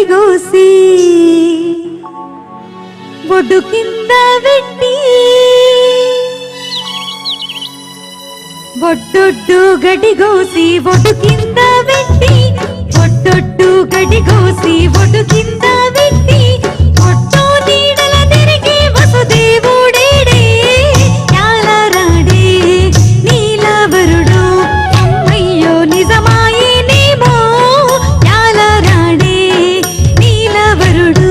గడిగోసి ఒడ్డు కింద పెట్టి ఒడ్డొడ్డు గడిగోసి ఒడ్డు కింద పెట్టి ఒడ్డొడ్డు గడిగోసి ఒడ్డు కింద పెట్టి ఒడ్డు నీడల తిరిగి వసుదేవుడేడే యాలరాడే నీలవరుడు అమ్మయ్యో నిజమాయేనేమో యాలరాడే నీలవరుడు.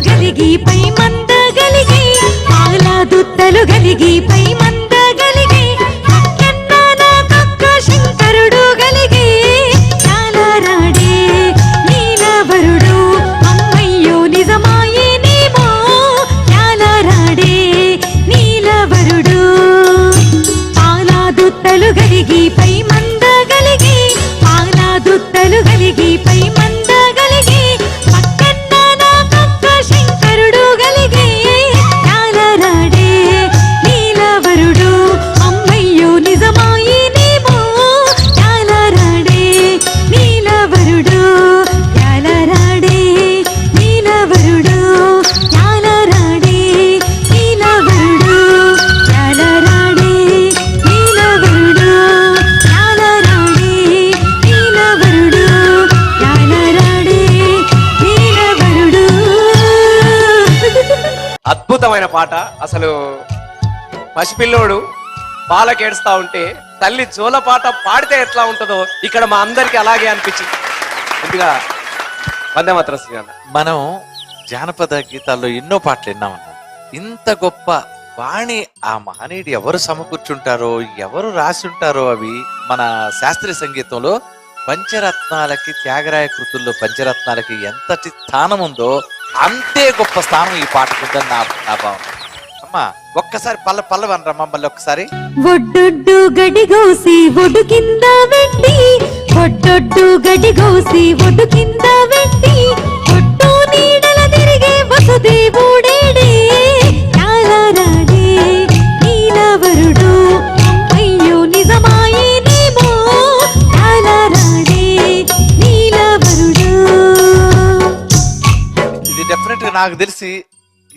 గలిగి పై మంద గలిగి ఆలాదుత్తలు గలిగి పై మంద గలిగి అక్కన్న కక్క శంకరుడు గలిగి యాలరాడే నీలవరుడు అమ్మయ్యో నిజమాయేనేమో యాలరాడే నీలవరుడు. ఆలాదుత్తలు గలిగి పై మంద గలిగి ఆలాదుత్తలు గలిగి పై మంద గలిగి అద్భుతమైన పాట. అసలు పసిపిల్లోడు పాలకేడుస్తా ఉంటే తల్లి జోల పాట పాడితే ఎట్లా ఉంటుందో ఇక్కడ మా అందరికి అలాగే అనిపించింది. ముందుగా వందే మాతరం శ్రీగారు. మనం జానపద గీతాల్లో ఎన్నో పాటలు విన్నామన్నా. ఇంత గొప్ప వాణి ఆ మహనీయుడు ఎవరు సమకూర్చుంటారో ఎవరు రాసి ఉంటారో అవి మన శాస్త్రీయ సంగీతంలో పంచరత్నాలకి, త్యాగరాయ కృతుల్లో పంచరత్నాలకి ఎంతటి స్థానం ఉందో అంతే గొప్ప స్థానం ఈ పాటకుందని నా భావన. అమ్మా ఒక్కసారి పల్లవి అనరమ్మా, మళ్ళీ ఒక్కసారి. ఒడ్డొడ్డు గడిగోసి ఒడ్డు కింద పెట్టి, ఒడ్డొడ్డు గడిగోసి ఒడ్డు కింద పెట్టి, ఒడ్డు నీడల తిరిగే వసుదేవుడేడే, నాలారాడే నీలవరుడు, అయ్యో నిజమాయేనేమో, నాలారాడే నీలవరుడు. ఇది డెఫినెట్ గా నాకు తెలిసి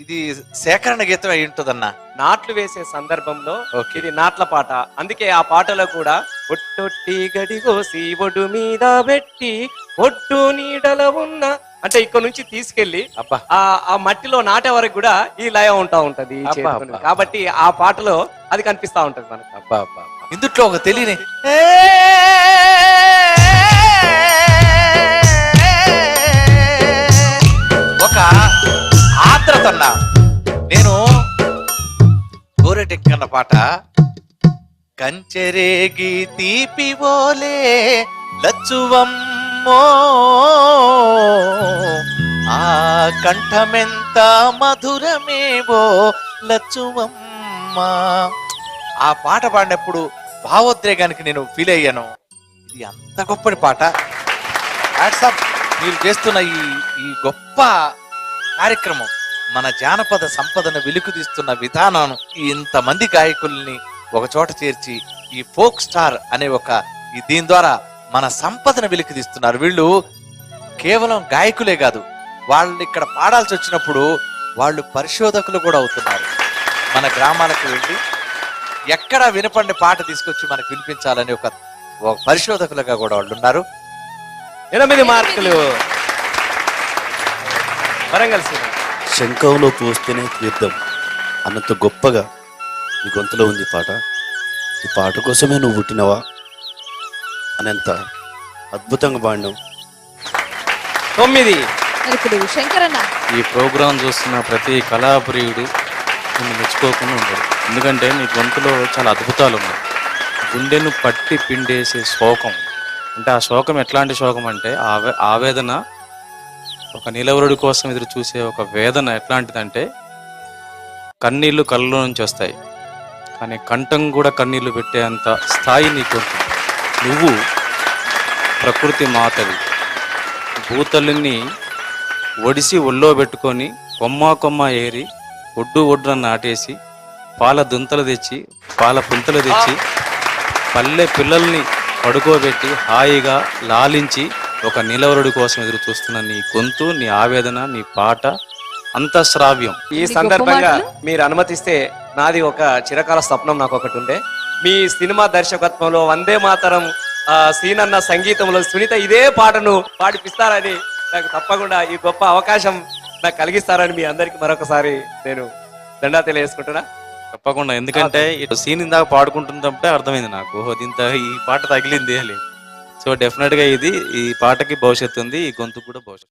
ఇది సేకరణ గీతం అయి ఉంటుందన్నా. నాట్లు వేసే సందర్భంలో Okay. ఇది నాట్ల పాట. అందుకే ఆ పాటలో కూడా ఒట్టొట్టి గడిగోసి ఒడ్డు మీద పెట్టి ఒడ్డు నీడల ఉన్న అంటే ఇక్కడ నుంచి తీసుకెళ్లి అబ్బా ఆ మట్టిలో నాటే వరకు కూడా ఈ లయ ఉంటా ఉంటది ఈ అబ్బా, చేతితోని. అబ్బా. కాబట్టి ఆ పాటలో అది కనిపిస్తా ఉంటది మనకు. అబ్బా అబ్బా అబ్బా. ఇందుట్లో ఒక తెలియని ఒక ఆత్రత అన్నా. నేను గోరెటెక్కన్న పాట కంచెరేగి తీపి ఓలే లచ్చువమ్మో ఆ కంఠమెంత మధురమేవో లచ్చువమ్మ. ఆ పాట పాడినప్పుడు భావోద్రేగానికి నేను ఫీల్ అయ్యాను. ఇది అంత గొప్పటి పాట. వాట్సాప్ మీరు చేస్తున్న ఈ గొప్ప కార్యక్రమం మన జానపద సంపదను వెలుగుతీస్తున్న విధానం, ఇంతమంది గాయకుల్ని ఒక చోట చేర్చి ఈ ఫోక్ స్టార్ అనే దీని ద్వారా మన సంపదను వెలుగుతీస్తున్నారు. వీళ్ళు కేవలం గాయకులే కాదు, వాళ్ళు ఇక్కడ పాడాల్సి వచ్చినప్పుడు వాళ్ళు పరిశోధకులు కూడా అవుతున్నారు. మన గ్రామాలకు వెళ్ళి ఎక్కడ వినపండి పాట తీసుకొచ్చి మనకు వినిపించాలని ఒక పరిశోధకులుగా కూడా వాళ్ళు ఉన్నారు. 8 మార్కులు వరంగల్ శ్రీరామ్. శంఖంలో పోస్తేనే తీర్థం అన్నంత గొప్పగా నీ గొంతులో ఉంది పాట. ఈ పాట కోసమే నువ్వు పుట్టినవా అనేంత అద్భుతంగా పాడినావు. 9. మరి ఇప్పుడు శంకరన్న ఈ ప్రోగ్రాం చూస్తున్న ప్రతి కళాప్రియుడు నిన్ను మెచ్చుకోకుండా ఉండడు. ఎందుకంటే నీ గొంతులో చాలా అద్భుతాలు ఉన్నాయి. గుండెను పట్టి పిండేసే శోకం, అంటే ఆ శోకం ఎట్లాంటి శోకం అంటే ఆవేదన, ఒక నిలవరుడి కోసం ఎదురు చూసే ఒక వేదన ఎట్లాంటిదంటే కన్నీళ్లు కళ్ళలో నుంచి వస్తాయి, కానీ కంఠం కూడా కన్నీళ్లు పెట్టేంత స్థాయి నీకు ఉంటుంది. నువ్వు ప్రకృతి మాతవి, భూతల్లిని ఒడిసి ఒళ్ళో పెట్టుకొని కొమ్మ ఏరి ఒడ్డున నాటేసి పాల దుంతలు తెచ్చి పాల పుంతలు తెచ్చి పల్లె పిల్లల్ని పడుకోబెట్టి హాయిగా లాలించి ఒక నిలవరుడి కోసం ఎదురు చూస్తున్న నీ గొంతు, నీ ఆవేదన, నీ పాట అంత శ్రావ్యం. ఈ సందర్భంగా మీరు అనుమతిస్తే నాది ఒక చిరకాల స్వప్నం నాకు ఒకటి ఉండే. మీ సినిమా దర్శకత్వంలో వందే మాతరం సీనన్న సంగీతంలో సునీత ఇదే పాటను పాడిపిస్తారని నాకు తప్పకుండా ఈ గొప్ప అవకాశం నాకు కలిగిస్తారని మీ అందరికి మరొకసారి నేను దండా తెలియజేసుకుంటున్నా. తప్పకుండా, ఎందుకంటే ఇటు సీన్ ఇందాక పాడుకుంటున్నప్పుడే అర్థమైంది నాకు, ఓహో దీంత ఈ పాట తగిలింది అని. సో డెఫినెట్ గా ఈ పాటకి భవిష్యత్తు ఉంది, ఈ గొంతు కూడా భవిష్యత్తు.